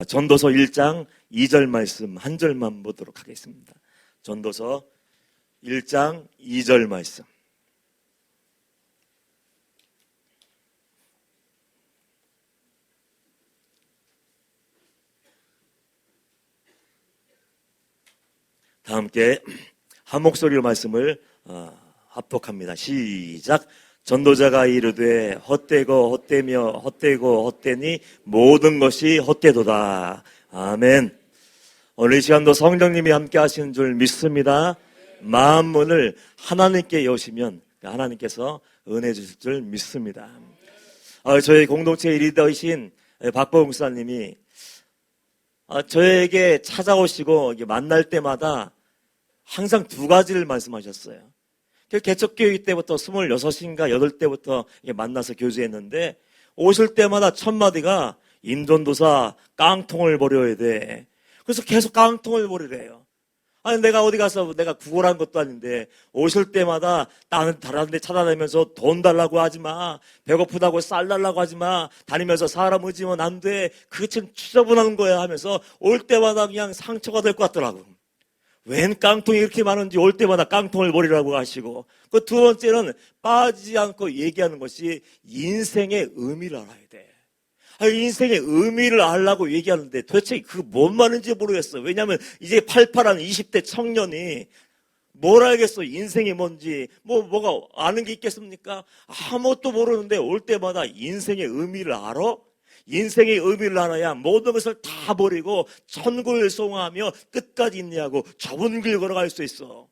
전도서 1장 2절 말씀 한 절만 보도록 하겠습니다. 전도서 1장 2절 말씀. 다 함께 한 목소리로 말씀을 합독합니다. 시작. 전도자가 이르되 헛되고 헛되며 헛되고 헛되니 모든 것이 헛되도다. 아멘. 오늘 이 시간도 성령님이 함께 하시는 줄 믿습니다. 마음 문을 하나님께 여시면 하나님께서 은혜 주실 줄 믿습니다. 저희 공동체 리더이신 박보영 목사님이 저에게 찾아오시고 만날 때마다 항상 두 가지를 말씀하셨어요. 개척교육 때부터 26인가 8때부터 만나서 교제했는데 오실 때마다 첫 마디가 임전도사 깡통을 버려야 돼. 그래서 계속 깡통을 버리래요. 아니 내가 어디 가서 내가 구걸한 것도 아닌데 오실 때마다 다른 데 찾아다니면서 돈 달라고 하지 마. 배고프다고 쌀 달라고 하지 마. 다니면서 사람 의지면 안 돼. 그게 참 추저분한 거야 하면서 올 때마다 그냥 상처가 될 것 같더라고. 웬 깡통이 이렇게 많은지 올 때마다 깡통을 버리라고 하시고, 그 두 번째는 빠지지 않고 얘기하는 것이 인생의 의미를 알아야 돼. 인생의 의미를 알라고 얘기하는데 도대체 그 뭔 말인지 모르겠어. 왜냐하면 이제 팔팔한 20대 청년이 뭘 알겠어. 인생이 뭔지 뭐가 아는 게 있겠습니까? 아무것도 모르는데 올 때마다 인생의 의미를 알아? 인생의 의미를 알아야 모든 것을 다 버리고 천국을 소망하며 끝까지 인내하고 좁은 길 걸어갈 수 있어.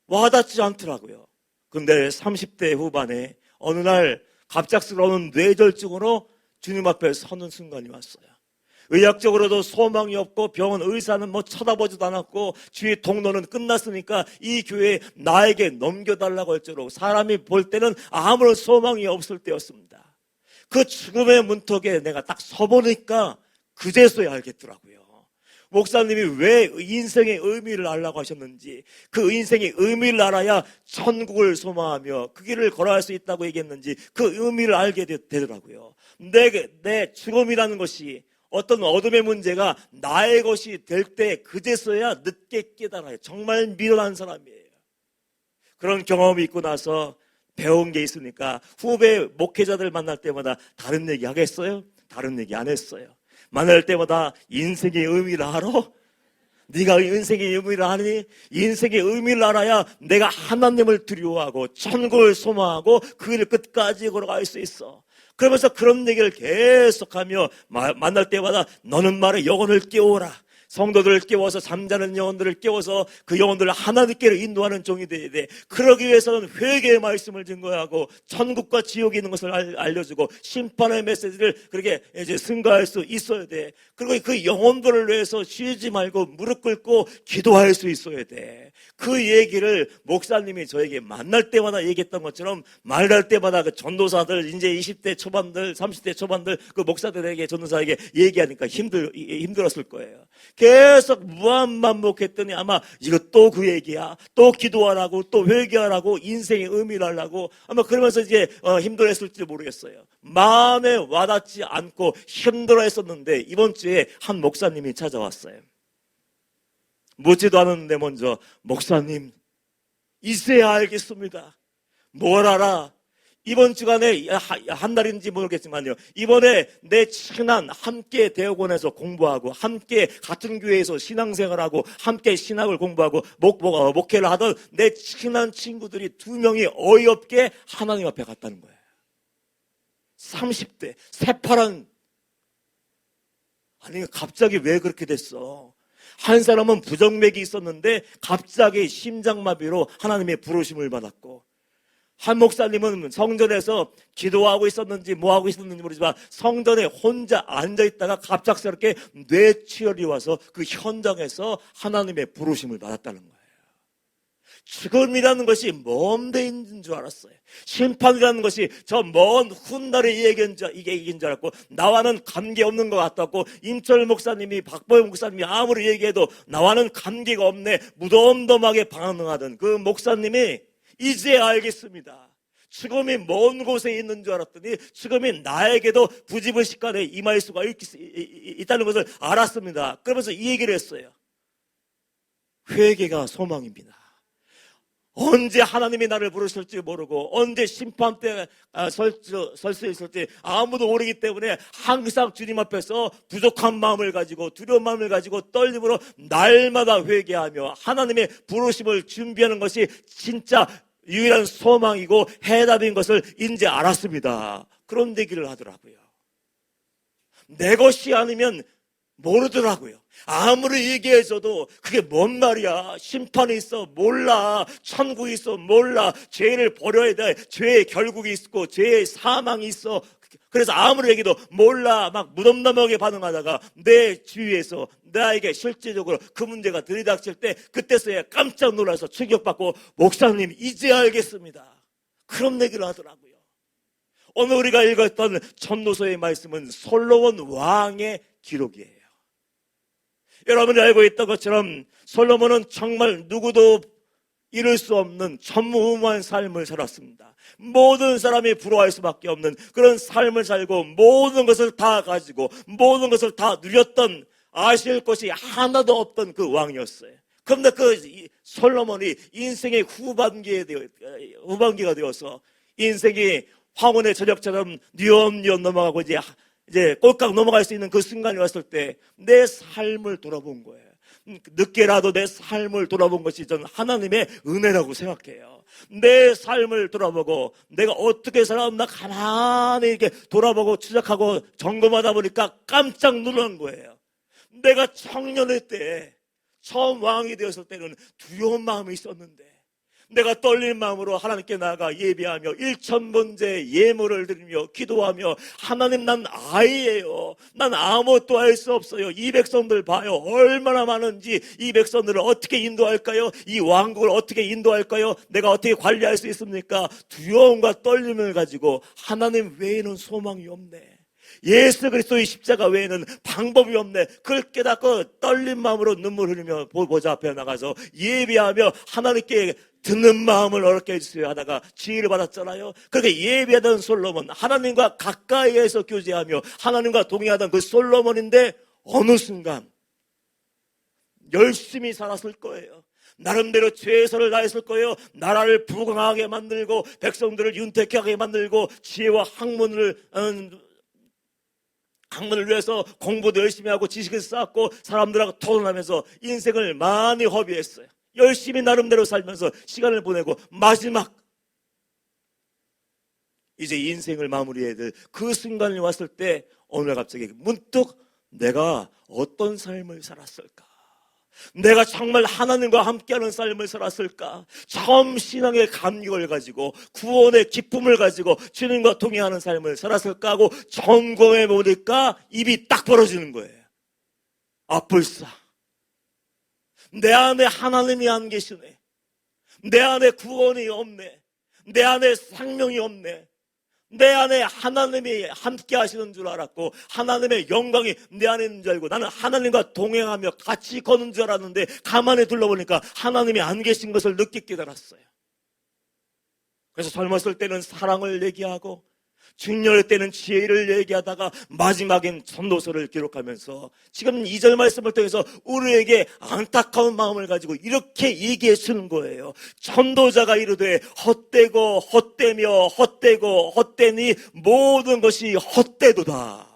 와닿지 않더라고요. 근데 30대 후반에 어느 날 갑작스러운 뇌졸중으로 주님 앞에 서는 순간이 왔어요. 의학적으로도 소망이 없고 병원 의사는 쳐다보지도 않았고 주위 동료는 끝났으니까 이 교회 나에게 넘겨달라고 할 정도로 사람이 볼 때는 아무런 소망이 없을 때였습니다. 그 죽음의 문턱에 내가 딱 서보니까 그제서야 알겠더라고요. 목사님이 왜 인생의 의미를 알라고 하셨는지, 그 인생의 의미를 알아야 천국을 소망하며 그 길을 걸어갈 수 있다고 얘기했는지 그 의미를 알게 되더라고요. 내 죽음이라는 것이 어떤 어둠의 문제가 나의 것이 될 때 그제서야 늦게 깨달아요. 정말 미련한 사람이에요. 그런 경험이 있고 나서 배운 게 있으니까 후배 목회자들 만날 때마다 다른 얘기 하겠어요? 다른 얘기 안 했어요. 만날 때마다 인생의 의미를 알아? 네가 인생의 의미를 아니? 인생의 의미를 알아야 내가 하나님을 두려워하고 천국을 소망하고 그 길을 끝까지 걸어갈 수 있어. 그러면서 그런 얘기를 계속하며 만날 때마다 너는 말에 영혼을 깨워라. 성도들을 깨워서 잠자는 영혼들을 깨워서 그 영혼들을 하나님께로 인도하는 종이 되어야 돼. 그러기 위해서는 회개의 말씀을 증거하고 천국과 지옥이 있는 것을 알려주고 심판의 메시지를 그렇게 이제 승거할 수 있어야 돼. 그리고 그 영혼들을 위해서 쉬지 말고 무릎 꿇고 기도할 수 있어야 돼. 그 얘기를 목사님이 저에게 만날 때마다 얘기했던 것처럼 말할 때마다 그 전도사들 이제 20대 초반들 30대 초반들 그 목사들에게 전도사에게 얘기하니까 힘들었을 거예요. 계속 무한반복했더니 아마 이거 또 그 얘기야. 또 기도하라고 또 회개하라고 인생의 의미를 하려고 아마 그러면서 이제 힘들어했을지 모르겠어요. 마음에 와닿지 않고 힘들어했었는데 이번 주에 한 목사님이 찾아왔어요. 묻지도 않았는데 먼저 목사님 이제야 알겠습니다. 뭘 알아? 이번 주간에 한 달인지 모르겠지만요. 이번에 내 친한 함께 대학원에서 공부하고 함께 같은 교회에서 신앙생활하고 함께 신학을 공부하고 목회를 하던 내 친한 친구들이 2명이 어이없게 하나님 앞에 갔다는 거예요. 30대 새파란 아니 갑자기 왜 그렇게 됐어? 한 사람은 부정맥이 있었는데 갑자기 심장마비로 하나님의 부르심을 받았고 한 목사님은 성전에서 기도하고 있었는지 뭐하고 있었는지 모르지만 성전에 혼자 앉아있다가 갑작스럽게 뇌출혈이 와서 그 현장에서 하나님의 부르심을 받았다는 거예요. 죽음이라는 것이 먼 데 있는 줄 알았어요. 심판이라는 것이 저 먼 훗날의 얘기인 줄 알았고 나와는 관계없는 것 같았고 임철 목사님이 박보영 목사님이 아무리 얘기해도 나와는 관계가 없네 무덤덤하게 반응하던 그 목사님이 이제 알겠습니다. 죽음이 먼 곳에 있는 줄 알았더니 죽음이 나에게도 부지불식간에 임할 수가 있다는 것을 알았습니다. 그러면서 이 얘기를 했어요. 회개가 소망입니다. 언제 하나님이 나를 부르실지 모르고 언제 심판대 설 수 있을지 아무도 모르기 때문에 항상 주님 앞에서 부족한 마음을 가지고 두려운 마음을 가지고 떨림으로 날마다 회개하며 하나님의 부르심을 준비하는 것이 진짜 유일한 소망이고 해답인 것을 이제 알았습니다. 그런 얘기를 하더라고요. 내 것이 아니면 모르더라고요. 아무리 얘기해줘도 그게 뭔 말이야. 심판이 있어 몰라. 천국이 있어 몰라. 죄를 버려야 돼. 죄의 결국이 있고 죄의 사망이 있어. 그래서 아무리 얘기도 몰라. 막 무덤덤하게 반응하다가 내 주위에서 나에게 실제적으로 그 문제가 들이닥칠 때 그때서야 깜짝 놀라서 충격받고 목사님 이제 알겠습니다. 그런 얘기를 하더라고요. 오늘 우리가 읽었던 전도서의 말씀은 솔로몬 왕의 기록이에요. 여러분이 알고 있던 것처럼 솔로몬은 정말 누구도 이룰 수 없는 전무후무한 삶을 살았습니다. 모든 사람이 부러워할 수밖에 없는 그런 삶을 살고 모든 것을 다 가지고 모든 것을 다 누렸던 아쉬울 것이 하나도 없던 그 왕이었어요. 그런데 그 솔로몬이 인생의 후반기가 되어서 인생이 황혼의 저녁처럼 뉘엄뉘엄 넘어가고 이제 꼴깍 넘어갈 수 있는 그 순간이 왔을 때 내 삶을 돌아본 거예요. 늦게라도 내 삶을 돌아본 것이 저는 하나님의 은혜라고 생각해요. 내 삶을 돌아보고 내가 어떻게 살았나 가만히 이렇게 돌아보고 추적하고 점검하다 보니까 깜짝 놀란 거예요. 내가 청년의 때 처음 왕이 되었을 때는 두려운 마음이 있었는데 내가 떨린 마음으로 하나님께 나아가 예배하며 1000번째 예물을 드리며 기도하며 하나님 난 아이예요. 난 아무것도 할 수 없어요. 이 백성들 봐요. 얼마나 많은지 이 백성들을 어떻게 인도할까요? 이 왕국을 어떻게 인도할까요? 내가 어떻게 관리할 수 있습니까? 두려움과 떨림을 가지고 하나님 외에는 소망이 없네. 예수 그리스도의 십자가 외에는 방법이 없네. 그걸 깨닫고 떨린 마음으로 눈물 흘리며 보좌 앞에 나가서 예배하며 하나님께 듣는 마음을 어렵게 해주세요 하다가 지혜를 받았잖아요. 그렇게 예배하던 솔로몬, 하나님과 가까이에서 교제하며 하나님과 동행하던 그 솔로몬인데 어느 순간 열심히 살았을 거예요. 나름대로 최선을 다했을 거예요. 나라를 부강하게 만들고 백성들을 윤택하게 만들고 지혜와 학문을 위해서 공부도 열심히 하고 지식을 쌓고 사람들하고 토론하면서 인생을 많이 허비했어요. 열심히 나름대로 살면서 시간을 보내고 마지막 이제 인생을 마무리해야 될 그 순간이 왔을 때 어느 날 갑자기 문득 내가 어떤 삶을 살았을까? 내가 정말 하나님과 함께하는 삶을 살았을까? 처음 신앙의 감격을 가지고 구원의 기쁨을 가지고 주님과 동행하는 삶을 살았을까 하고 점검해 보니까 입이 딱 벌어지는 거예요. 불사. 내 안에 하나님이 안 계시네. 내 안에 구원이 없네. 내 안에 생명이 없네. 내 안에 하나님이 함께 하시는 줄 알았고 하나님의 영광이 내 안에 있는 줄 알고 나는 하나님과 동행하며 같이 걷는 줄 알았는데 가만히 둘러보니까 하나님이 안 계신 것을 늦게 깨달았어요. 그래서 젊었을 때는 사랑을 얘기하고 중년의 때는 지혜를 얘기하다가 마지막엔 전도서를 기록하면서 지금 2절 말씀을 통해서 우리에게 안타까운 마음을 가지고 이렇게 얘기해 주는 거예요. 전도자가 이르되 헛되고 헛되며 헛되고 헛되니 모든 것이 헛되도다.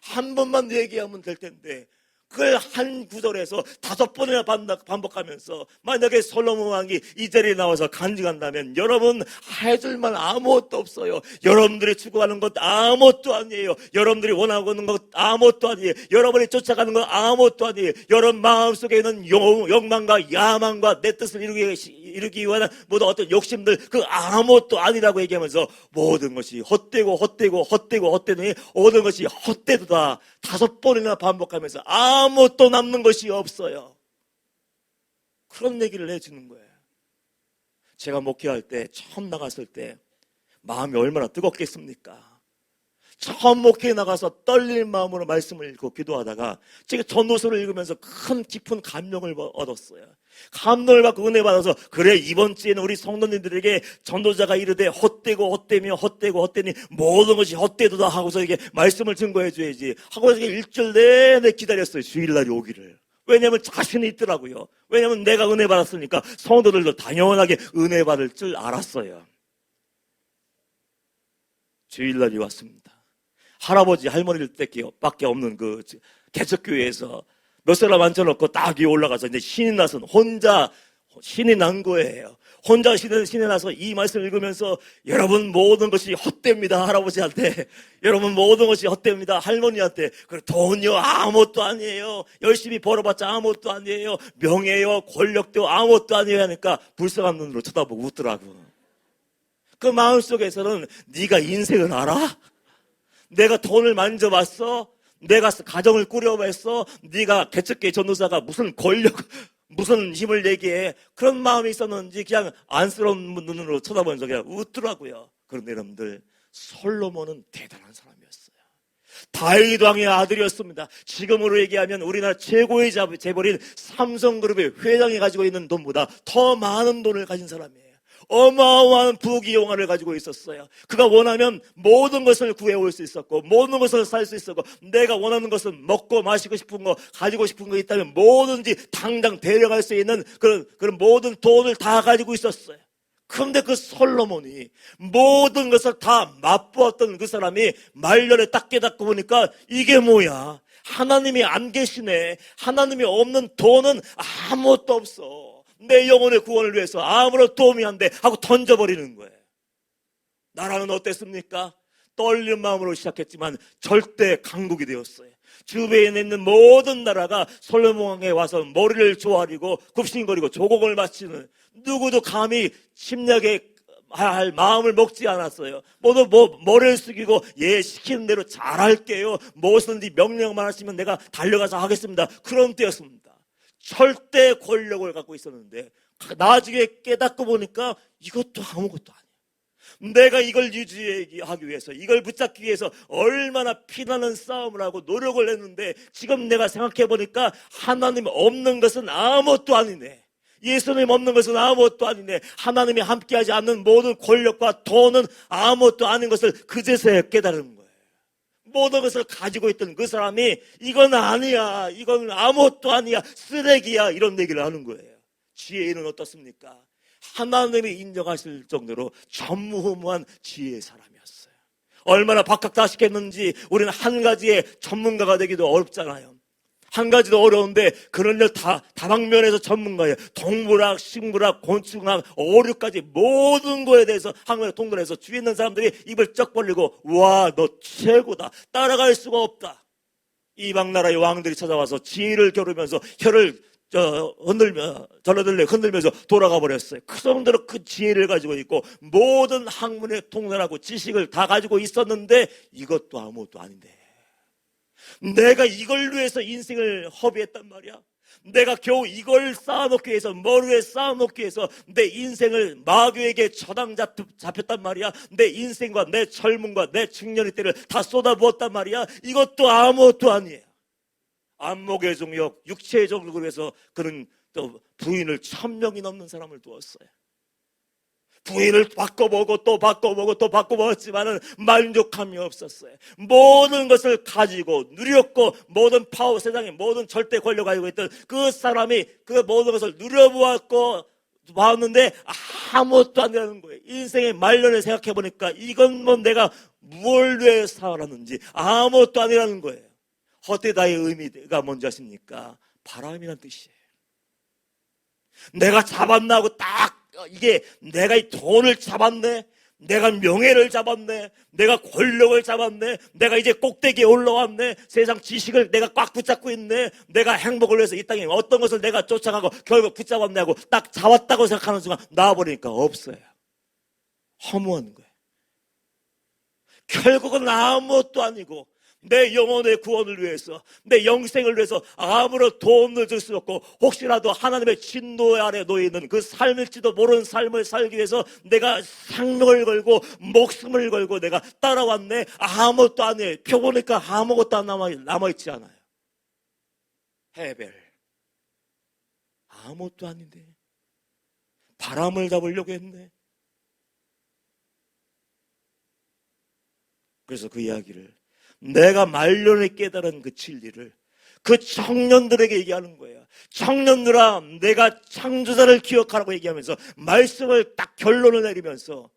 한 번만 얘기하면 될 텐데 그걸 한 구절에서 5번이나 반복하면서 만약에 솔로몬 왕이 이 자리에 나와서 간증한다면 여러분 해줄 말 아무것도 없어요. 여러분들이 추구하는 것 아무것도 아니에요. 여러분들이 원하고 있는 것 아무것도 아니에요. 여러분이 쫓아가는 것 아무것도 아니에요. 여러분 마음속에 있는 욕망과 야망과 내 뜻을 이루기 위한 모든 어떤 욕심들 그 아무것도 아니라고 얘기하면서 모든 것이 헛되고 헛되고 헛되고 헛되니 모든 것이 헛되도다 5번이나 반복하면서 아무것도 남는 것이 없어요. 그런 얘기를 해주는 거예요. 제가 목회할 때 처음 나갔을 때 마음이 얼마나 뜨겁겠습니까? 처음 목회에 나가서 떨릴 마음으로 말씀을 읽고 기도하다가 제가 전도서를 읽으면서 큰 깊은 감명을 얻었어요. 감동을 받고 은혜 받아서 그래 이번 주에는 우리 성도님들에게 전도자가 이르되 헛되고 헛되며 헛되고 헛되니 모든 것이 헛되도다 하고서 이게 말씀을 증거해 줘야지 하고 일주일 내내 기다렸어요. 주일날이 오기를. 왜냐하면 자신이 있더라고요. 왜냐하면 내가 은혜 받았으니까 성도들도 당연하게 은혜 받을 줄 알았어요. 주일날이 왔습니다. 할아버지 할머니들 밖에 없는 그 개척교회에서 몇 사람 앉혀놓고 딱 위에 올라가서 이제 신이 나서 혼자 신이 난 거예요. 혼자 신이 나서 이 말씀 읽으면서 여러분 모든 것이 헛됩니다. 할아버지한테. 여러분 모든 것이 헛됩니다. 할머니한테. 그래 돈요 아무것도 아니에요. 열심히 벌어봤자 아무것도 아니에요. 명예요 권력도 아무것도 아니에요 하니까 불쌍한 눈으로 쳐다보고 웃더라고. 그 마음속에서는 네가 인생을 알아? 내가 돈을 만져봤어? 내가 가정을 꾸려봤어? 네가 개척교회 전도사가 무슨 권력, 무슨 힘을 얘기해? 그런 마음이 있었는지 그냥 안쓰러운 눈으로 쳐다보면서 그냥 웃더라고요. 그런데 여러분들 솔로몬은 대단한 사람이었어요. 다윗 왕의 아들이었습니다. 지금으로 얘기하면 우리나라 최고의 재벌인 삼성그룹의 회장이 가지고 있는 돈보다 더 많은 돈을 가진 사람이에요. 어마어마한 부귀영화를 가지고 있었어요. 그가 원하면 모든 것을 구해올 수 있었고 모든 것을 살 수 있었고 내가 원하는 것은 먹고 마시고 싶은 거 가지고 싶은 거 있다면 뭐든지 당장 데려갈 수 있는 그런 모든 돈을 다 가지고 있었어요. 그런데 그 솔로몬이 모든 것을 다 맛보았던 그 사람이 말년에 딱 깨닫고 보니까 이게 뭐야? 하나님이 안 계시네. 하나님이 없는 돈은 아무것도 없어. 내 영혼의 구원을 위해서 아무런 도움이 안 돼 하고 던져버리는 거예요. 나라는 어땠습니까? 떨리는 마음으로 시작했지만 절대 강국이 되었어요. 주변에 있는 모든 나라가 솔로몬에게 와서 머리를 조아리고 굽신거리고 조공을 바치는 누구도 감히 침략에 할 마음을 먹지 않았어요. 모두 머리를 숙이고 예 시키는 대로 잘할게요. 무엇이든지 명령만 하시면 내가 달려가서 하겠습니다. 그런 때였습니다. 절대 권력을 갖고 있었는데 나중에 깨닫고 보니까 이것도 아무것도 아니야. 내가 이걸 유지하기 위해서 이걸 붙잡기 위해서 얼마나 피나는 싸움을 하고 노력을 했는데 지금 내가 생각해 보니까 하나님 없는 것은 아무것도 아니네. 예수님 없는 것은 아무것도 아니네. 하나님이 함께하지 않는 모든 권력과 돈은 아무것도 아닌 것을 그제서야 깨달은 거예요. 모든 것을 가지고 있던 그 사람이 이건 아니야, 이건 아무것도 아니야, 쓰레기야 이런 얘기를 하는 거예요. 지혜인은 어떻습니까? 하나님이 인정하실 정도로 전무후무한 지혜의 사람이었어요. 얼마나 박학다식했는지 우리는 한 가지의 전문가가 되기도 어렵잖아요. 한 가지도 어려운데 그런 일 다방면에서 전문가예요. 동물학, 식물학, 곤충학, 어류까지 모든 거에 대해서 학문에 통달해서 주위에 있는 사람들이 입을 쩍 벌리고 와, 너 최고다. 따라갈 수가 없다. 이방 나라의 왕들이 찾아와서 지혜를 겨루면서 혀를 흔들면서 돌아가 버렸어요. 그 정도로 그 지혜를 가지고 있고 모든 학문에 통달하고 지식을 다 가지고 있었는데 이것도 아무것도 아닌데 내가 이걸 위해서 인생을 허비했단 말이야. 내가 겨우 이걸 쌓아놓기 위해서 머리에 쌓아놓기 위해서 내 인생을 마귀에게 저당 잡혔단 말이야. 내 인생과 내 젊음과 내 청년의 때를 다 쏟아부었단 말이야. 이것도 아무것도 아니에요. 안목의 종력, 육체의 종력을 위해서 그는 또 부인을 1000명이 넘는 사람을 두었어요. 부인을 바꿔보고 또 바꿔보고 또 바꿔보았지만은 만족함이 없었어요. 모든 것을 가지고 누렸고 모든 파워, 세상의 모든 절대 권력을 가지고 있던 그 사람이 그 모든 것을 누려보았고 봤는데 아무것도 안 되는 거예요. 인생의 말년을 생각해보니까 이건 뭐 내가 뭘 위해 살았는지 아무것도 아니라는 거예요. 헛되다의 의미가 뭔지 아십니까? 바람이란 뜻이에요. 내가 잡았나 하고 딱 이게 내가 이 돈을 잡았네, 내가 명예를 잡았네, 내가 권력을 잡았네, 내가 이제 꼭대기에 올라왔네, 세상 지식을 내가 꽉 붙잡고 있네, 내가 행복을 위해서 이 땅에 어떤 것을 내가 쫓아가고 결국 붙잡았네 하고 딱 잡았다고 생각하는 순간 나와버리니까 없어요. 허무한 거예요. 결국은 아무것도 아니고 내 영혼의 구원을 위해서 내 영생을 위해서 아무런 도움을 줄 수 없고 혹시라도 하나님의 진노 아래 놓여있는 그 삶일지도 모르는 삶을 살기 위해서 내가 생명을 걸고 목숨을 걸고 내가 따라왔네. 아무것도 안 해. 펴보니까 아무것도 안 남아있지 않아요. 헤벨 아무것도 아닌데 바람을 잡으려고 했네. 그래서 그 이야기를, 내가 말년에 깨달은 그 진리를 그 청년들에게 얘기하는 거예요. 청년들아, 내가 창조자를 기억하라고 얘기하면서 말씀을 딱 결론을 내리면서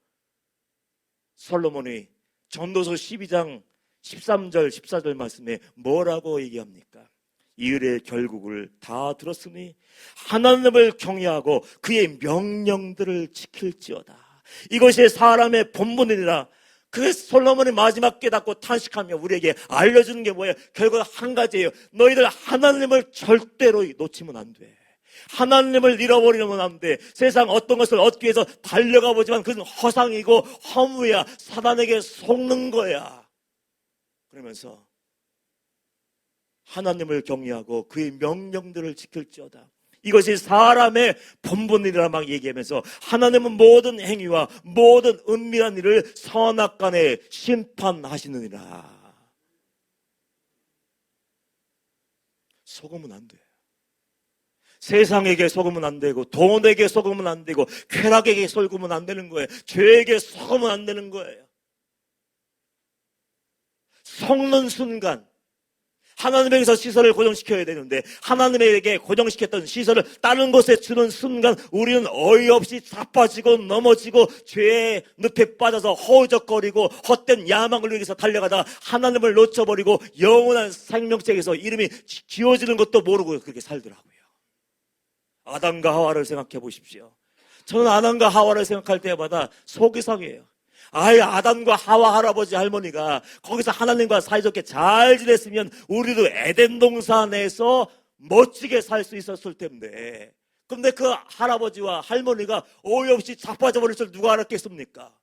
솔로몬이 전도서 12장 13절 14절 말씀에 뭐라고 얘기합니까? 이 일의 결국을 다 들었으니 하나님을 경외하고 그의 명령들을 지킬지어다. 이것이 사람의 본분이라. 그 솔로몬이 마지막 깨닫고 탄식하며 우리에게 알려주는 게 뭐예요? 결국 한 가지예요. 너희들 하나님을 절대로 놓치면 안 돼. 하나님을 잃어버리면 안 돼. 세상 어떤 것을 얻기 위해서 달려가 보지만 그것은 허상이고 허무야. 사단에게 속는 거야. 그러면서 하나님을 경외하고 그의 명령들을 지킬지어다. 이것이 사람의 본분이라 막 얘기하면서 하나님은 모든 행위와 모든 은밀한 일을 선악간에 심판하시느니라. 속으면 안 돼. 세상에게 속으면 안 되고, 돈에게 속으면 안 되고, 쾌락에게 속으면 안 되는 거예요. 죄에게 속으면 안 되는 거예요. 속는 순간 하나님에게서 시설을 고정시켜야 되는데 하나님에게 고정시켰던 시설을 다른 곳에 주는 순간 우리는 어이없이 자빠지고 넘어지고 죄의 늪에 빠져서 허우적거리고 헛된 야망을 위해서 달려가다가 하나님을 놓쳐버리고 영원한 생명책에서 이름이 지워지는 것도 모르고 그렇게 살더라고요. 아담과 하와를 생각해 보십시오. 저는 아담과 하와를 생각할 때마다 속이 상해요. 아예 아담과 하와 할아버지 할머니가 거기서 하나님과 사이좋게 잘 지냈으면 우리도 에덴 동산 내에서 멋지게 살 수 있었을 텐데, 근데 그 할아버지와 할머니가 어이없이 자빠져버릴 줄 누가 알았겠습니까?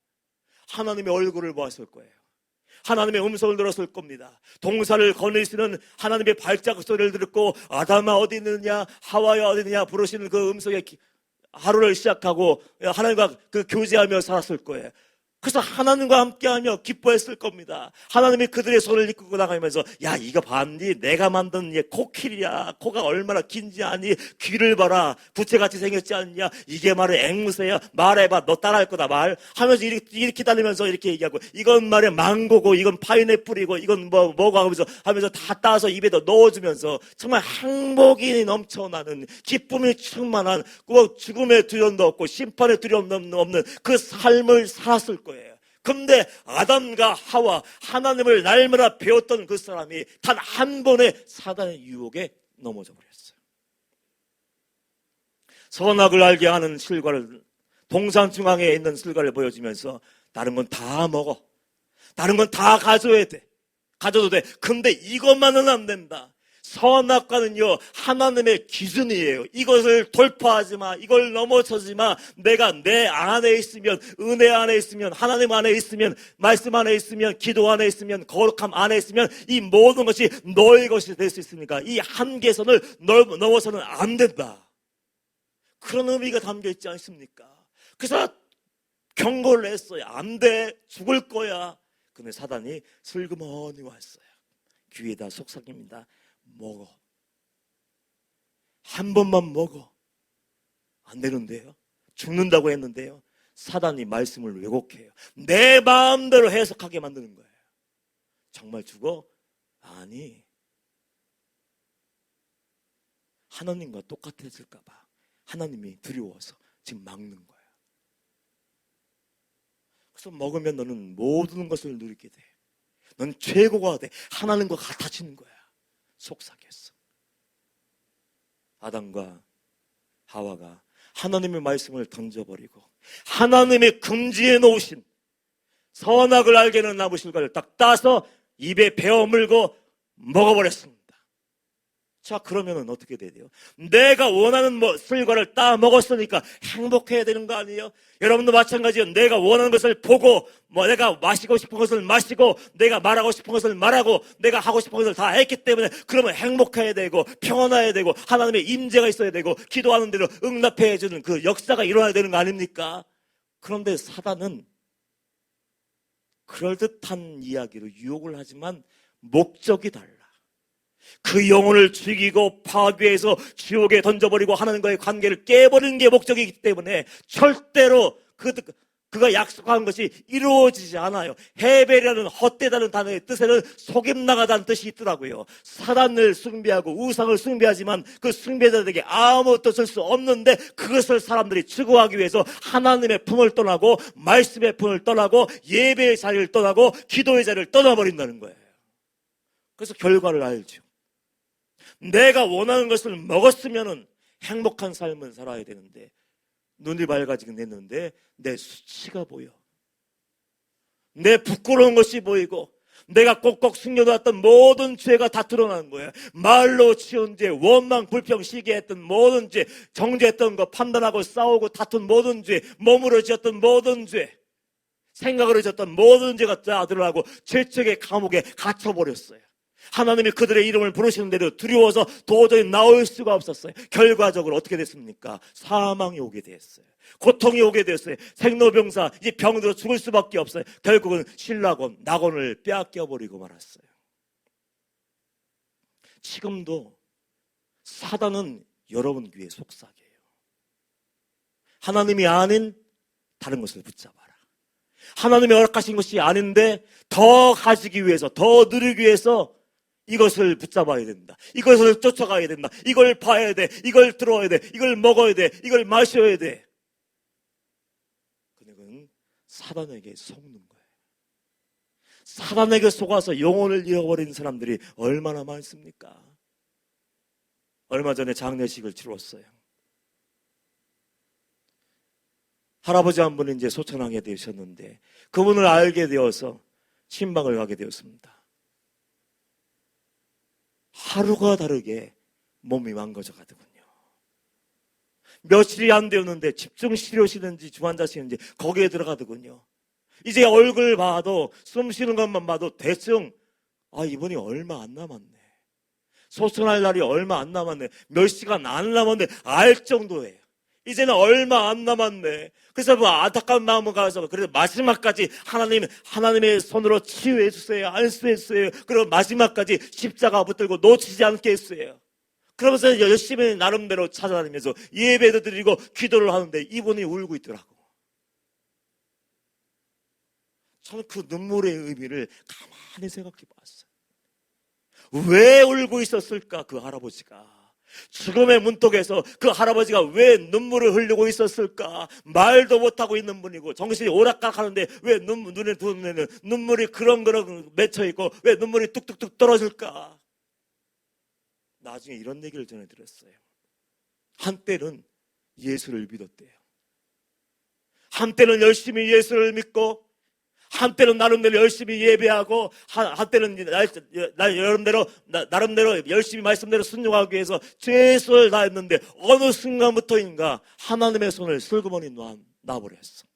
하나님의 얼굴을 보았을 거예요. 하나님의 음성을 들었을 겁니다. 동산을 거니시는 하나님의 발자국 소리를 듣고 아담아 어디 있느냐, 하와야 어디 있느냐 부르시는 그 음성에 하루를 시작하고 하나님과 그 교제하며 살았을 거예요. 그래서 하나님과 함께하며 기뻐했을 겁니다. 하나님이 그들의 손을 이끌고 나가면서 야 이거 봤니? 내가 만든 코끼리야. 코가 얼마나 긴지 아니? 귀를 봐라. 부채같이 생겼지 않냐? 이게 말은 앵무새야. 말해봐. 너 따라할 거다 말. 하면서 이렇게 다니면서 이렇게 얘기하고 이건 말이야 망고고 이건 파인애플이고 이건 뭐고 하면서 다 따서 입에다 넣어주면서 정말 행복이 넘쳐나는 기쁨이 충만한 죽음의 두려움도 없고 심판의 두려움도 없는 그 삶을 살았을 거예요. 근데 아담과 하와 하나님을 날마다 배웠던 그 사람이 단 한 번의 사단의 유혹에 넘어져 버렸어요. 선악을 알게 하는 실과를 동산 중앙에 있는 실과를 보여주면서 다른 건 다 먹어. 다른 건 다 가져야 돼. 가져도 돼. 근데 이것만은 안 된다. 선악과는요 하나님의 기준이에요. 이것을 돌파하지 마. 이걸 넘어서지 마. 내가 내 안에 있으면, 은혜 안에 있으면, 하나님 안에 있으면, 말씀 안에 있으면, 기도 안에 있으면, 거룩함 안에 있으면 이 모든 것이 너의 것이 될 수 있으니까 이 한계선을 넘어서는 안 된다. 그런 의미가 담겨 있지 않습니까? 그래서 경고를 했어요. 안 돼. 죽을 거야. 근데 사단이 슬그머니 왔어요. 귀에다 속삭입니다. 먹어. 한 번만 먹어. 안 되는데요. 죽는다고 했는데요. 사단이 말씀을 왜곡해요. 내 마음대로 해석하게 만드는 거예요. 정말 죽어? 아니. 하나님과 똑같아질까 봐. 하나님이 두려워서 지금 막는 거예요. 그래서 먹으면 너는 모든 것을 누리게 돼. 넌 최고가 돼. 하나님과 같아지는 거야. 속삭였어. 아담과 하와가 하나님의 말씀을 던져버리고 하나님의 금지해 놓으신 선악을 알게 하는 나무 실과를 딱 따서 입에 베어 물고 먹어버렸습니다. 자, 그러면은 어떻게 돼요? 내가 원하는 실과를 따 먹었으니까 행복해야 되는 거 아니에요? 여러분도 마찬가지예요. 내가 원하는 것을 보고 내가 마시고 싶은 것을 마시고 내가 말하고 싶은 것을 말하고 내가 하고 싶은 것을 다 했기 때문에 그러면 행복해야 되고 평안해야 되고 하나님의 임재가 있어야 되고 기도하는 대로 응답해 주는 그 역사가 일어나야 되는 거 아닙니까? 그런데 사단은 그럴듯한 이야기로 유혹을 하지만 목적이 달라. 그 영혼을 죽이고 파괴해서 지옥에 던져버리고 하나님과의 관계를 깨버리는 게 목적이기 때문에 절대로 그가 약속한 것이 이루어지지 않아요. 헤벨이라는 헛되다는 단어의 뜻에는 속임 나가다는 뜻이 있더라고요. 사단을 숭배하고 우상을 숭배하지만 그 숭배자들에게 아무 뜻을 수 없는데 그것을 사람들이 추구하기 위해서 하나님의 품을 떠나고 말씀의 품을 떠나고 예배의 자리를 떠나고 기도의 자리를 떠나버린다는 거예요. 그래서 결과를 알죠. 내가 원하는 것을 먹었으면 행복한 삶을 살아야 되는데 눈이 밝아지긴 했는데 내 수치가 보여. 내 부끄러운 것이 보이고 내가 꼭꼭 숨겨놨던 모든 죄가 다 드러나는 거야. 말로 지은 죄, 원망, 불평, 시기했던 모든 죄, 정죄했던 거, 판단하고 싸우고 다툰 모든 죄, 몸으로 지었던 모든 죄, 생각으로 지었던 모든 죄가 다 드러나고 죄책의 감옥에 갇혀버렸어요. 하나님이 그들의 이름을 부르시는데도 두려워서 도저히 나올 수가 없었어요. 결과적으로 어떻게 됐습니까? 사망이 오게 됐어요. 고통이 오게 됐어요. 생로병사, 이제 병들어 죽을 수밖에 없어요. 결국은 신라곤, 낙원을 빼앗겨버리고 말았어요. 지금도 사단은 여러분 귀에 속삭여요. 하나님이 아닌 다른 것을 붙잡아라. 하나님이 허락하신 것이 아닌데 더 가지기 위해서, 더 누리기 위해서 이것을 붙잡아야 된다. 이것을 쫓아가야 된다. 이걸 봐야 돼. 이걸 들어야 돼. 이걸 먹어야 돼. 이걸 마셔야 돼. 그는 사단에게 속는 거예요. 사단에게 속아서 영혼을 잃어버린 사람들이 얼마나 많습니까? 얼마 전에 장례식을 치렀어요. 할아버지 한 분이 이제 소천하게 되셨는데 그분을 알게 되어서 신방을 가게 되었습니다. 하루가 다르게 몸이 망가져 가더군요. 며칠이 안 되었는데 집중치료시든지 중환자실인지 거기에 들어가더군요. 이제 얼굴 봐도 숨 쉬는 것만 봐도 대충 이분이 얼마 안 남았네. 소천할 날이 얼마 안 남았네. 몇 시간 안 남았네. 알 정도예요. 이제는 얼마 안 남았네. 그래서 안타까운 마음을 가서 그래서 마지막까지 하나님의 손으로 치유해 주세요. 안수해 주세요. 그리고 마지막까지 십자가 붙들고 놓치지 않게 했어요. 그러면서 열심히 나름대로 찾아다니면서 예배도 드리고 기도를 하는데 이분이 울고 있더라고. 저는 그 눈물의 의미를 가만히 생각해 봤어요. 왜 울고 있었을까, 그 할아버지가. 죽음의 문턱에서 그 할아버지가 왜 눈물을 흘리고 있었을까? 말도 못하고 있는 분이고 정신이 오락가락하는데 왜 눈에 두는 눈물이 그렁그렁 맺혀있고 왜 눈물이 뚝뚝뚝 떨어질까? 나중에 이런 얘기를 전해드렸어요. 한때는 예수를 믿었대요. 한때는 열심히 예수를 믿고 한때는 나름대로 열심히 예배하고 한때는 나름대로 열심히 말씀대로 순종하기 위해서 최선을 다했는데 어느 순간부터인가 하나님의 손을 슬그머니 놔버렸어.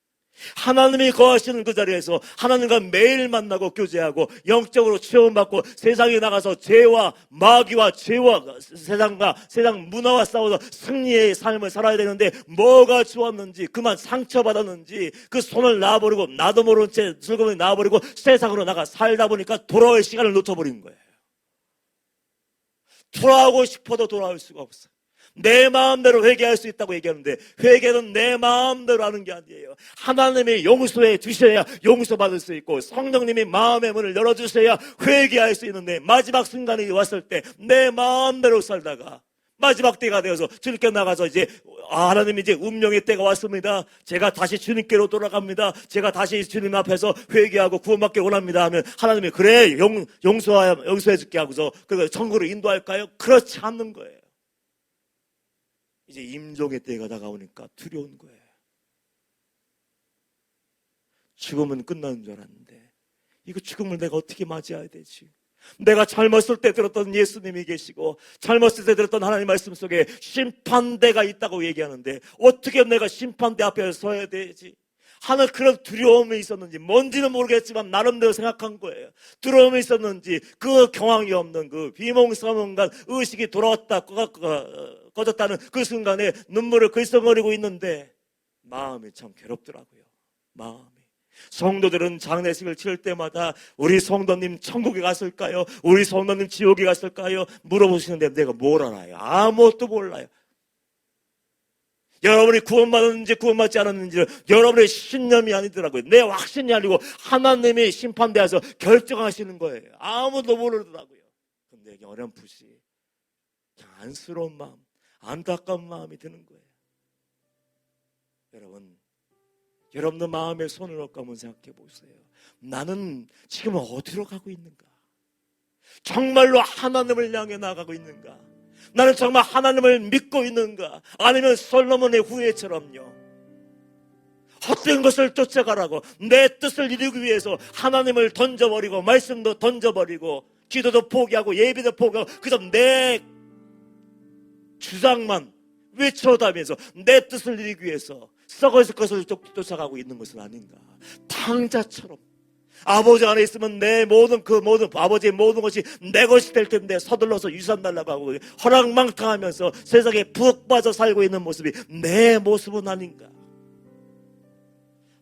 하나님이 거하시는 그 자리에서 하나님과 매일 만나고 교제하고 영적으로 체험받고 세상에 나가서 죄와 마귀와 죄와 세상 문화와 싸워서 승리의 삶을 살아야 되는데 뭐가 좋았는지 그만 상처받았는지 그 손을 놔버리고 나도 모르는 채 슬그머니 놔버리고 세상으로 나가 살다 보니까 돌아올 시간을 놓쳐버린 거예요. 돌아오고 싶어도 돌아올 수가 없어요. 내 마음대로 회개할 수 있다고 얘기하는데 회개는 내 마음대로 하는 게 아니에요. 하나님이 용서해 주셔야 용서받을 수 있고 성령님이 마음의 문을 열어주셔야 회개할 수 있는데 마지막 순간이 왔을 때 내 마음대로 살다가 마지막 때가 되어서 주님께 나가서 이제 하나님 이제 운명의 때가 왔습니다. 제가 다시 주님께로 돌아갑니다. 제가 다시 주님 앞에서 회개하고 구원받기 원합니다 하면 하나님이 그래 용서해 줄게 하고서 그리고 천국으로 인도할까요? 그렇지 않는 거예요. 이제 임종의 때가 다가오니까 두려운 거예요. 죽음은 끝나는 줄 알았는데 이거 죽음을 내가 어떻게 맞이해야 되지? 내가 젊었을 때 들었던 예수님이 계시고 젊었을 때 들었던 하나님 말씀 속에 심판대가 있다고 얘기하는데 어떻게 내가 심판대 앞에 서야 되지? 하는 그런 두려움이 있었는지 뭔지는 모르겠지만 나름대로 생각한 거예요. 두려움이 있었는지 그 경황이 없는 그 비몽사몽간 의식이 돌아왔다 꺼졌다는 그 순간에 눈물을 글썽거리고 있는데 마음이 참 괴롭더라고요. 마음이 성도들은 장례식을 치를 때마다 우리 성도님 천국에 갔을까요? 우리 성도님 지옥에 갔을까요? 물어보시는데 내가 뭘 알아요? 아무것도 몰라요. 여러분이 구원받았는지 구원받지 않았는지는 여러분의 신념이 아니더라고요. 내 확신이 아니고 하나님이 심판대에서 결정하시는 거예요. 아무도 모르더라고요. 근데 어렴풋이 그냥 안쓰러운 마음, 안타까운 마음이 드는 거예요. 여러분도 마음에 손을 얹고 한번 생각해 보세요. 나는 지금 어디로 가고 있는가? 정말로 하나님을 향해 나가고 있는가? 나는 정말 하나님을 믿고 있는가? 아니면 솔로몬의 후예처럼요, 헛된 것을 쫓아가라고 내 뜻을 이루기 위해서 하나님을 던져버리고 말씀도 던져버리고 기도도 포기하고 예배도 포기하고 그저 내 주장만 외쳐다면서 내 뜻을 이루기 위해서 썩어질 것을 쫓아가고 있는 것은 아닌가? 탕자처럼 아버지 안에 있으면 내 모든 아버지의 모든 것이 내 것이 될 텐데 서둘러서 유산 달라고 하고 허락망탕하면서 세상에 푹 빠져 살고 있는 모습이 내 모습은 아닌가?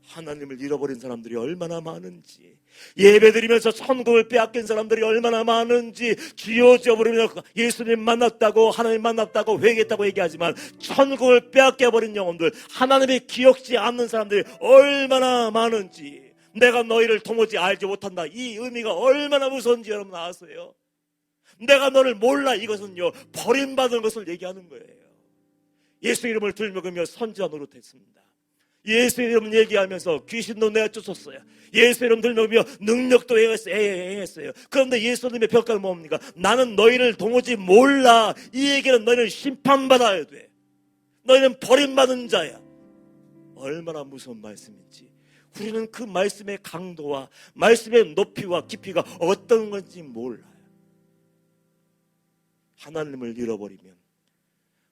하나님을 잃어버린 사람들이 얼마나 많은지, 예배드리면서 천국을 빼앗긴 사람들이 얼마나 많은지, 주여 주여 부르며 예수님 만났다고 하나님 만났다고 회개했다고 얘기하지만 천국을 빼앗겨버린 영혼들, 하나님이 기억지 않는 사람들이 얼마나 많은지, 내가 너희를 도무지 알지 못한다, 이 의미가 얼마나 무서운지 여러분 아세요? 내가 너를 몰라, 이것은요 버림받은 것을 얘기하는 거예요. 예수 이름을 들먹으며 선지자 노릇했습니다. 예수 이름 얘기하면서 귀신도 내쫓았어요. 예수 이름 들먹으며 능력도 행했어요. 그런데 예수님의 평가는 뭡니까? 나는 너희를 도무지 몰라. 이 얘기는 너희는 심판받아야 돼. 너희는 버림받은 자야. 얼마나 무서운 말씀인지 우리는 그 말씀의 강도와 말씀의 높이와 깊이가 어떤 건지 몰라요. 하나님을 잃어버리면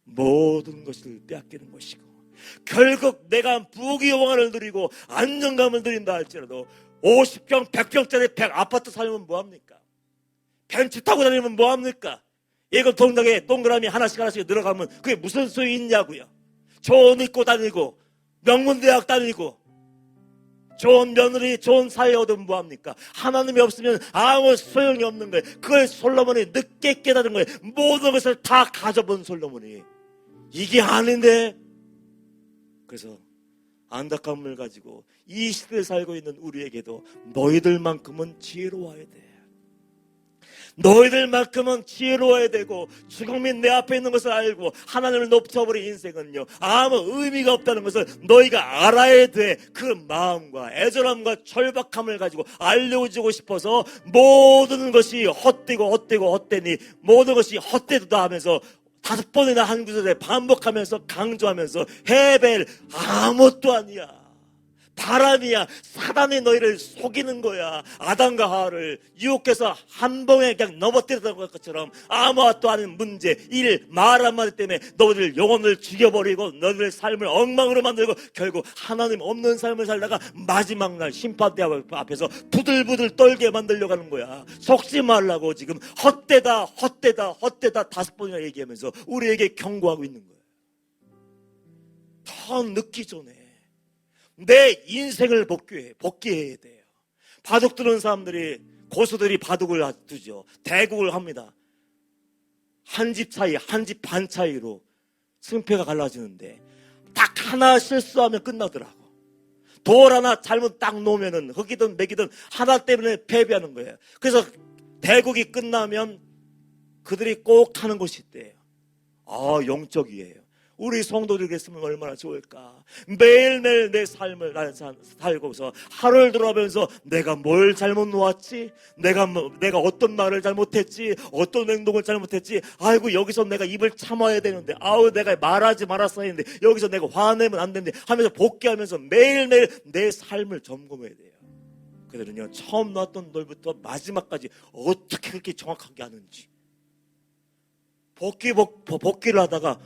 모든 것을 빼앗기는 것이고, 결국 내가 부귀영화를 누리고 안정감을 누린다 할지라도 50평, 100평짜리 아파트 살면 뭐합니까? 벤츠 타고 다니면 뭐합니까? 예금 통장에 동그라미 하나씩 늘어가면 그게 무슨 소용이 있냐고요. 좋은 입고 다니고 명문대학 다니고 좋은 며느리, 좋은 사회 얻으면 뭐합니까? 하나님이 없으면 아무 소용이 없는 거예요. 그걸 솔로몬이 늦게 깨달은 거예요. 모든 것을 다 가져본 솔로몬이 이게 아닌데. 그래서 안타까움을 가지고 이 시대에 살고 있는 우리에게도 너희들만큼은 지혜로워야 돼. 너희들만큼은 지혜로워야 되고, 죽음이 내 앞에 있는 것을 알고 하나님을 높여버린 인생은요 아무 의미가 없다는 것을 너희가 알아야 돼. 그 마음과 애절함과 절박함을 가지고 알려주고 싶어서 모든 것이 헛되니 모든 것이 헛되다 하면서 5번이나 한 구절에 반복하면서 강조하면서 헤벨 아무것도 아니야, 바람이야, 사단이 너희를 속이는 거야. 아담과 하와를 유혹해서 한 봉에 그냥 넘어뜨렸던 것처럼 아무것도 아닌 문제, 말 한마디 때문에 너희들 영혼을 죽여버리고 너희들 삶을 엉망으로 만들고 결국 하나님 없는 삶을 살다가 마지막 날 심판대 앞에서 부들부들 떨게 만들려고 하는 거야. 속지 말라고 지금 헛되다 5번이나 얘기하면서 우리에게 경고하고 있는 거야. 더 늦기 전에 내 인생을 복귀해야 돼요. 바둑 두는 사람들이, 고수들이 바둑을 두죠. 대국을 합니다. 한 집 반 차이로 승패가 갈라지는데 딱 하나 실수하면 끝나더라고. 돌 하나 잘못 딱 놓으면은 흙이든 맥이든 하나 때문에 패배하는 거예요. 그래서 대국이 끝나면 그들이 꼭 하는 것이 있대요. 영적이에요. 우리 성도들이 그랬으면 얼마나 좋을까. 매일매일 내 삶을 살고서 하루를 돌아보면서 내가 뭘 잘못 놓았지, 내가 어떤 말을 잘못했지, 어떤 행동을 잘못했지, 아이고 여기서 내가 입을 참아야 되는데, 내가 말하지 말았어야 했는데, 여기서 내가 화내면 안 되는데 하면서 복귀하면서 매일매일 내 삶을 점검해야 돼요. 그들은요 처음 놓았던 돌부터 마지막까지 어떻게 그렇게 정확하게 하는지, 복귀를 하다가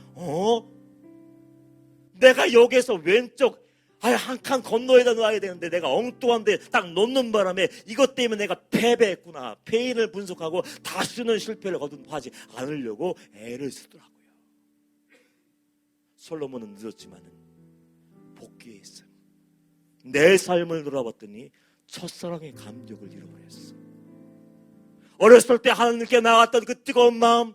내가 여기에서 왼쪽 한 칸 건너에다 놔야 되는데 내가 엉뚱한데 딱 놓는 바람에 이것 때문에 내가 패배했구나. 패인을 분석하고 다시는 실패를 거듭하지 않으려고 애를 쓰더라고요. 솔로몬은 늦었지만 복귀했어요. 내 삶을 돌아봤더니 첫사랑의 감격을 잃어버렸어. 어렸을 때 하나님께 나갔던 그 뜨거운 마음,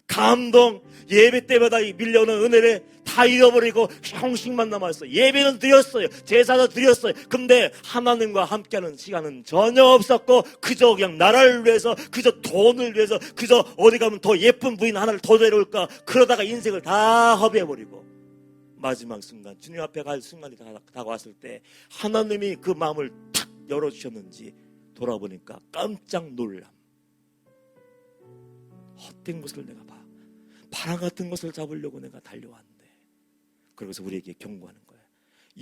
감동, 예배 때마다 밀려오는 은혜를 다 잃어버리고 형식만 남았어요. 예배는 드렸어요. 제사도 드렸어요. 근데 하나님과 함께하는 시간은 전혀 없었고 그저 그냥 나라를 위해서, 그저 돈을 위해서, 그저 어디 가면 더 예쁜 부인 하나를 더 데려올까, 그러다가 인생을 다 허비해버리고 마지막 순간, 주님 앞에 갈 순간이 다가왔을 때 하나님이 그 마음을 탁 열어주셨는지 돌아보니까 깜짝 놀람. 헛된 것을 내가 봐. 바람 같은 것을 잡으려고 내가 달려왔는데. 그래서 우리에게 경고하는 거예요.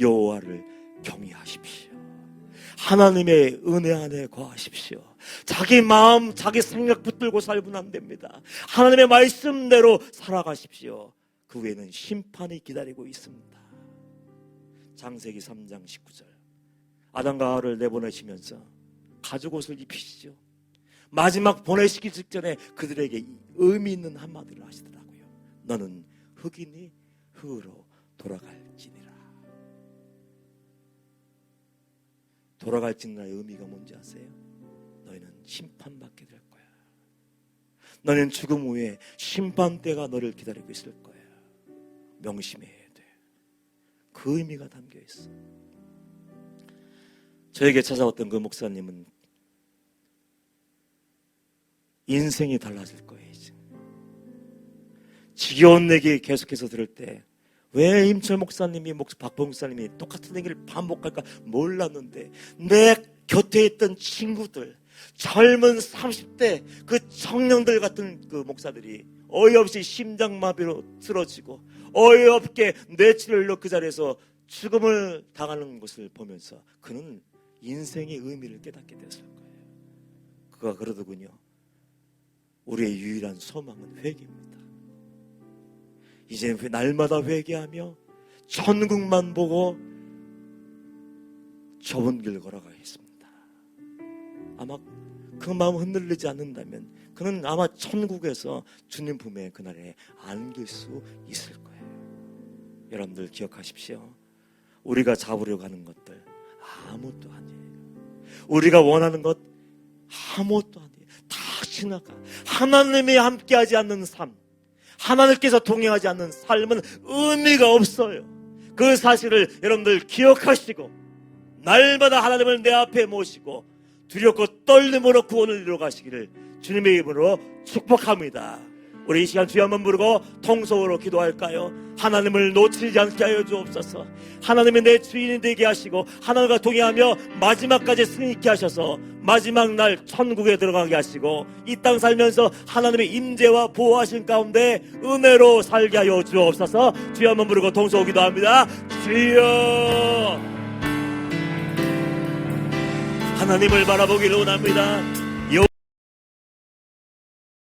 여호와를 경외하십시오. 하나님의 은혜 안에 거하십시오. 자기 마음, 자기 생각 붙들고 살면 안 됩니다. 하나님의 말씀대로 살아가십시오. 그 후에는 심판이 기다리고 있습니다. 창세기 3장 19절. 아담과 하와를 내보내시면서 가죽옷을 입히시죠. 마지막 보내시기 직전에 그들에게 의미 있는 한마디를 하시더라고요. 너는 흙이니 흙으로 돌아갈지니라. 돌아갈지니라의 의미가 뭔지 아세요? 너희는 심판받게 될 거야. 너는 죽음 후에 심판대가 너를 기다리고 있을 거야. 명심해야 돼. 그 의미가 담겨 있어. 저에게 찾아왔던 그 목사님은 인생이 달라질 거예요. 이제. 지겨운 얘기 계속해서 들을 때 왜 임철 목사님이, 박봉 목사님이 똑같은 얘기를 반복할까 몰랐는데, 내 곁에 있던 친구들, 젊은 30대 그 청년들 같은 그 목사들이 어이없이 심장마비로 쓰러지고 어이없게 뇌출혈로 그 자리에서 죽음을 당하는 것을 보면서 그는 인생의 의미를 깨닫게 되었을 거예요. 그가 그러더군요. 우리의 유일한 소망은 회개입니다. 이제 날마다 회개하며 천국만 보고 좁은 길 걸어가겠습니다. 아마 그 마음 흔들리지 않는다면 그는 아마 천국에서 주님 품에 그날에 안길 수 있을 거예요. 여러분들 기억하십시오. 우리가 잡으려고 하는 것들 아무것도 아니에요. 우리가 원하는 것 아무것도 아니에요. 다 지나가. 하나님이 함께하지 않는 삶, 하나님께서 동행하지 않는 삶은 의미가 없어요. 그 사실을 여러분들 기억하시고 날마다 하나님을 내 앞에 모시고 두렵고 떨림으로 구원을 이루어가시기를 주님의 이름으로 축복합니다. 우리 이 시간 주여 한번 부르고 통성으로 기도할까요? 하나님을 놓치지 않게 하여 주옵소서. 하나님이 내 주인이 되게 하시고 하나님과 동행하며 마지막까지 승리 있게 하셔서 마지막 날 천국에 들어가게 하시고 이 땅 살면서 하나님의 임재와 보호하신 가운데 은혜로 살게 하여 주옵소서. 주여 한번 부르고 통성으로 기도합니다. 주여, 하나님을 바라보기를 원합니다.